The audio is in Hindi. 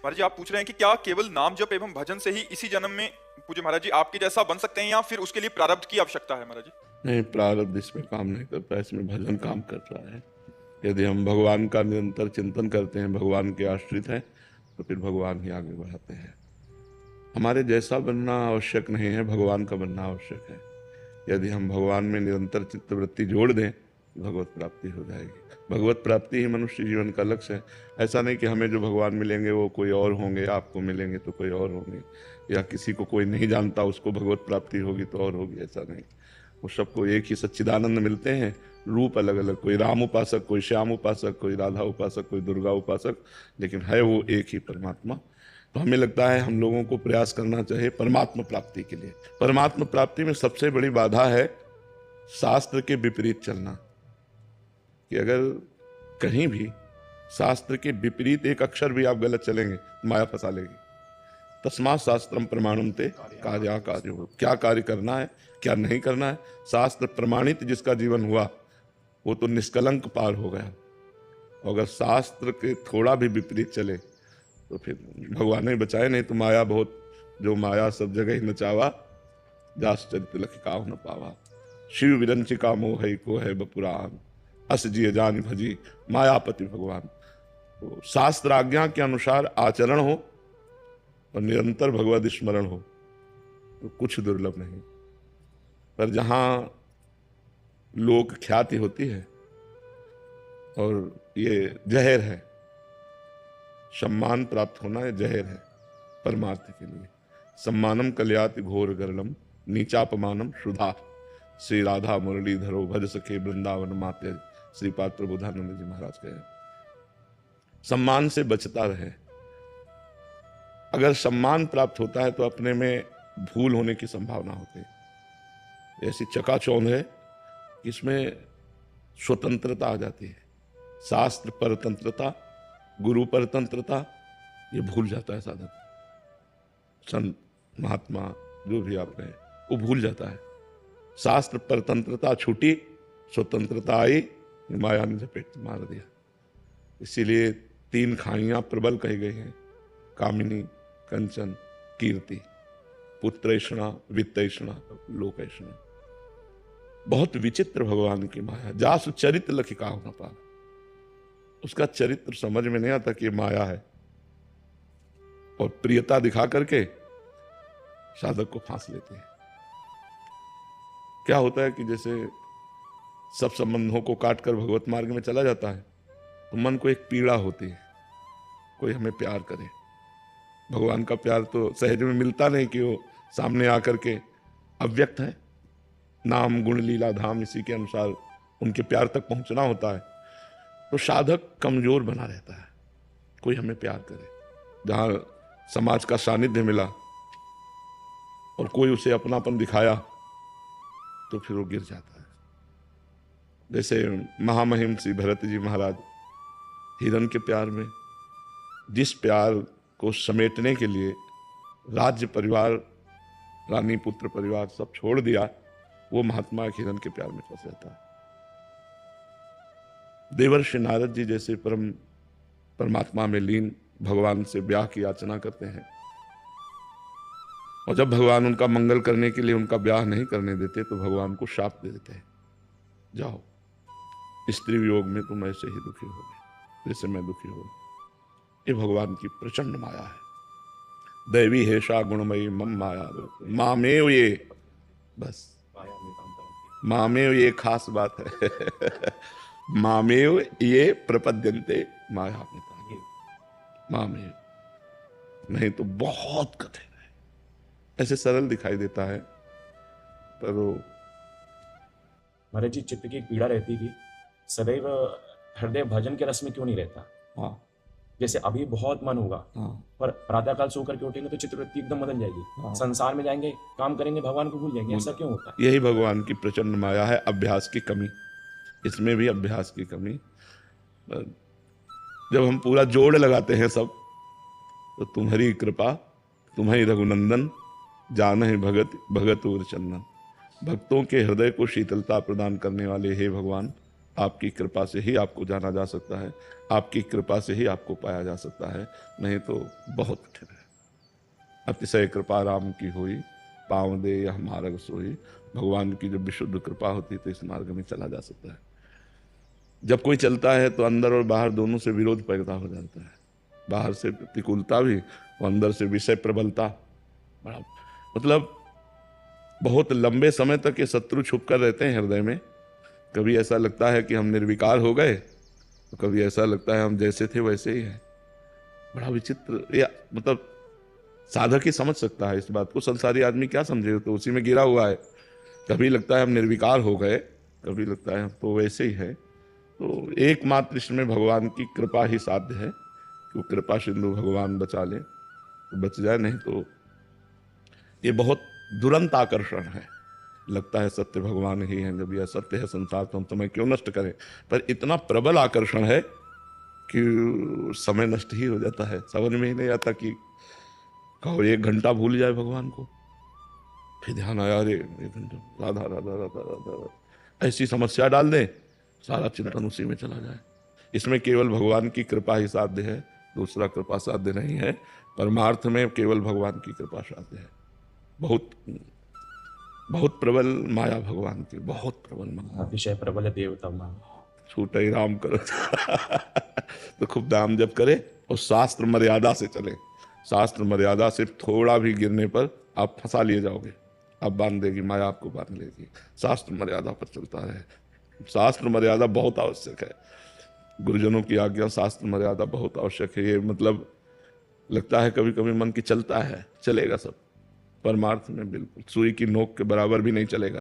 महाराज जी आप पूछ रहे हैं कि क्या केवल नाम जप एवं भजन से ही इसी जन्म में पूज्य महाराज जी आपके जैसा बन सकते हैं या फिर उसके लिए प्रारब्ध की आवश्यकता है महाराज जी? नहीं, प्रारब्ध इसमें काम नहीं करता, इसमें भजन काम कर रहा है। यदि हम भगवान का निरंतर चिंतन करते हैं, भगवान के आश्रित हैं, तो फिर भगवान ही आगे बढ़ाते हैं। हमारे जैसा बनना आवश्यक नहीं है, भगवान का बनना आवश्यक है। यदि हम भगवान में निरंतर चित्तवृत्ति जोड़ दें, भगवत प्राप्ति हो जाएगी। भगवत प्राप्ति ही मनुष्य जीवन का लक्ष्य है। ऐसा नहीं कि हमें जो भगवान मिलेंगे वो कोई और होंगे, आपको मिलेंगे तो कोई और होंगे, या किसी को कोई नहीं जानता उसको भगवत प्राप्ति होगी तो और होगी, ऐसा नहीं। वो सबको एक ही सच्चिदानंद मिलते हैं, रूप अलग अलग, कोई राम उपासक, कोई श्याम उपासक, कोई राधा उपासक, कोई दुर्गा उपासक, लेकिन है वो एक ही परमात्मा। तो हमें लगता है हम लोगों को प्रयास करना चाहिए परमात्मा प्राप्ति के लिए। परमात्मा प्राप्ति में सबसे बड़ी बाधा है शास्त्र के विपरीत चलना। कि अगर कहीं भी शास्त्र के विपरीत एक अक्षर भी आप गलत चलेंगे, माया फंसा लेगी। तस्मात् शास्त्रम प्रमाणम ते कार्या कार्य हो, क्या कार्य करना है क्या नहीं करना है, शास्त्र प्रमाणित जिसका जीवन हुआ वो तो निष्कलंक पार हो गया। अगर शास्त्र के थोड़ा भी विपरीत चले तो फिर भगवान ही बचाए, नहीं तो माया बहुत, जो माया सब जगह ही नचावा, जास चरित लखिकाव न पावा। शिव विरंचिका मोह को है बपुराण, अस जिय जान भजी मायापति भगवान। तो शास्त्र आज्ञा के अनुसार आचरण हो और निरंतर भगवद स्मरण हो तो कुछ दुर्लभ नहीं। पर जहां लोक ख्याति होती है और ये जहर है, सम्मान प्राप्त होना है जहर है परमार्थ के लिए। सम्मानम कल्याति घोर गरलम नीचापमानम शुद्धा, श्री राधा मुरलीधरो भज सखे वृंदावन माते, श्रीपाद प्रबोधानंद जी महाराज कहे। सम्मान से बचता रहे। अगर सम्मान प्राप्त होता है तो अपने में भूल होने की संभावना होती है। ऐसी चकाचौंध है कि इसमें स्वतंत्रता आ जाती है। शास्त्र परतंत्रता, गुरु परतंत्रता, ये भूल जाता है साधक। संत महात्मा जो भी आप रहे वो भूल जाता है। शास्त्र परतंत्रता छूटी, स्वतंत्रता आई, माया ने झपेट मार दिया। इसीलिए 3 खाइयां प्रबल कही गई हैं, कामिनी, कंचन, कीर्ति। पुत्रैषणा, वित्तैषणा, लोकैषणा। बहुत विचित्र भगवान की माया। जासु चरित्र लखिका न पावा, उसका चरित्र समझ में नहीं आता कि माया है, और प्रियता दिखा करके साधक को फांस लेते हैं। क्या होता है कि जैसे सब संबंधों को काटकर भगवत मार्ग में चला जाता है तो मन को एक पीड़ा होती है, कोई हमें प्यार करे। भगवान का प्यार तो सहज में मिलता नहीं कि वो सामने आकर के अव्यक्त है। नाम गुण लीला धाम, इसी के अनुसार उनके प्यार तक पहुंचना होता है। तो साधक कमजोर बना रहता है, कोई हमें प्यार करे। जहां समाज का सानिध्य मिला और कोई उसे अपनापन दिखाया तो फिर वो गिर जाता है। जैसे महामहिम श्री भरत जी महाराज हिरण के प्यार में, जिस प्यार को समेटने के लिए राज्य परिवार, रानी पुत्र परिवार सब छोड़ दिया, वो महात्मा हिरण के प्यार में फंस जाता है। देवर्षि नारद जी जैसे परमात्मा में लीन भगवान से ब्याह की याचना करते हैं, और जब भगवान उनका मंगल करने के लिए उनका ब्याह नहीं करने देते तो भगवान को शाप दे देते हैं, जाओ स्त्री वियोग में तुम ऐसे ही दुखी होगे जैसे मैं दुखी हूं। ये भगवान की प्रचंड माया है। दैवी हेषा गुणमयी मम माया मामेव, ये बस मामेव, ये खास बात है। मामेव ये प्रपद्यन्ते माया मामेव, नहीं तो बहुत कठिन है। ऐसे सरल दिखाई देता है पर वो महाराज जी चित्त की एक पीड़ा रहती थी, सदैव हृदय भजन के रस में क्यों नहीं रहता? हाँ, जैसे अभी बहुत मन होगा, हाँ, पर प्रातःकाल सो करके उठेंगे तो चित्तवृत्ति एकदम बदल जाएगी। हाँ। संसार में जाएंगे, काम करेंगे, भगवान को भूल जाएंगे। ऐसा क्यों होता है? यही भगवान की प्रचंड माया है, अभ्यास की कमी। इसमें भी अभ्यास की कमी। जब हम पूरा जोड़ लगाते हैं सब, तो तुम्हारी कृपा, तुम्हारी रघुनंदन, जान है भगत भगत और चंदन। भक्तों के हृदय को शीतलता प्रदान करने वाले हे भगवान, आपकी कृपा से ही आपको जाना जा सकता है, आपकी कृपा से ही आपको पाया जा सकता है, नहीं तो बहुत कठिन है। अतिशय कृपा राम की हुई, पाँव दे यह मार्ग सोई। भगवान की जब विशुद्ध कृपा होती है तो इस मार्ग में चला जा सकता है। जब कोई चलता है तो अंदर और बाहर दोनों से विरोध पैदा हो जाता है, बाहर से प्रतिकूलता भी और अंदर से विषय प्रबलता। बड़ा मतलब बहुत लंबे समय तक ये शत्रु छुप कर रहते हैं हृदय में। कभी ऐसा लगता है कि हम निर्विकार हो गए, तो कभी ऐसा लगता है हम जैसे थे वैसे ही हैं। बड़ा विचित्र, या मतलब साधक ही समझ सकता है इस बात को, संसारी आदमी क्या समझे, तो उसी में गिरा हुआ है। कभी लगता है हम निर्विकार हो गए, कभी लगता है हम तो वैसे ही है। तो एकमात्र इसमें भगवान की कृपा ही साध्य है कि वो कृपा सिंधु भगवान बचा ले तो बच जाए, नहीं तो ये बहुत दुरंत आकर्षण है। लगता है सत्य भगवान ही है, जब यह सत्य है संसार तो हम समय क्यों नष्ट करें, पर इतना प्रबल आकर्षण है कि समय नष्ट ही हो जाता है। समझ में ही नहीं आता कि कहो 1 घंटा भूल जाए भगवान को, फिर ध्यान आया अरे 1 घंटा राधा राधा राधा राधा, ऐसी समस्या डाल दे, सारा चिंतन उसी में चला जाए। इसमें केवल भगवान की कृपा ही साध्य है, दूसरा कृपा साध्य नहीं है। परमार्थ में केवल भगवान की कृपा साध्य है। बहुत बहुत प्रबल माया भगवान की, बहुत प्रबल माया। अतिशय प्रबल देवता मां। छूट ही राम करो तो खूब नाम जप करे और शास्त्र मर्यादा से चले। शास्त्र मर्यादा से थोड़ा भी गिरने पर आप फंसा लिए जाओगे, आप बांध देगी माया, आपको बांध लेगी। शास्त्र मर्यादा पर चलता रहे, शास्त्र मर्यादा बहुत आवश्यक है। गुरुजनों की आज्ञा शास्त्र मर्यादा बहुत आवश्यक है। ये मतलब लगता है कभी कभी मन की चलता है, चलेगा सब, परमार्थ में बिल्कुल सुई की नोक के बराबर भी नहीं चलेगा।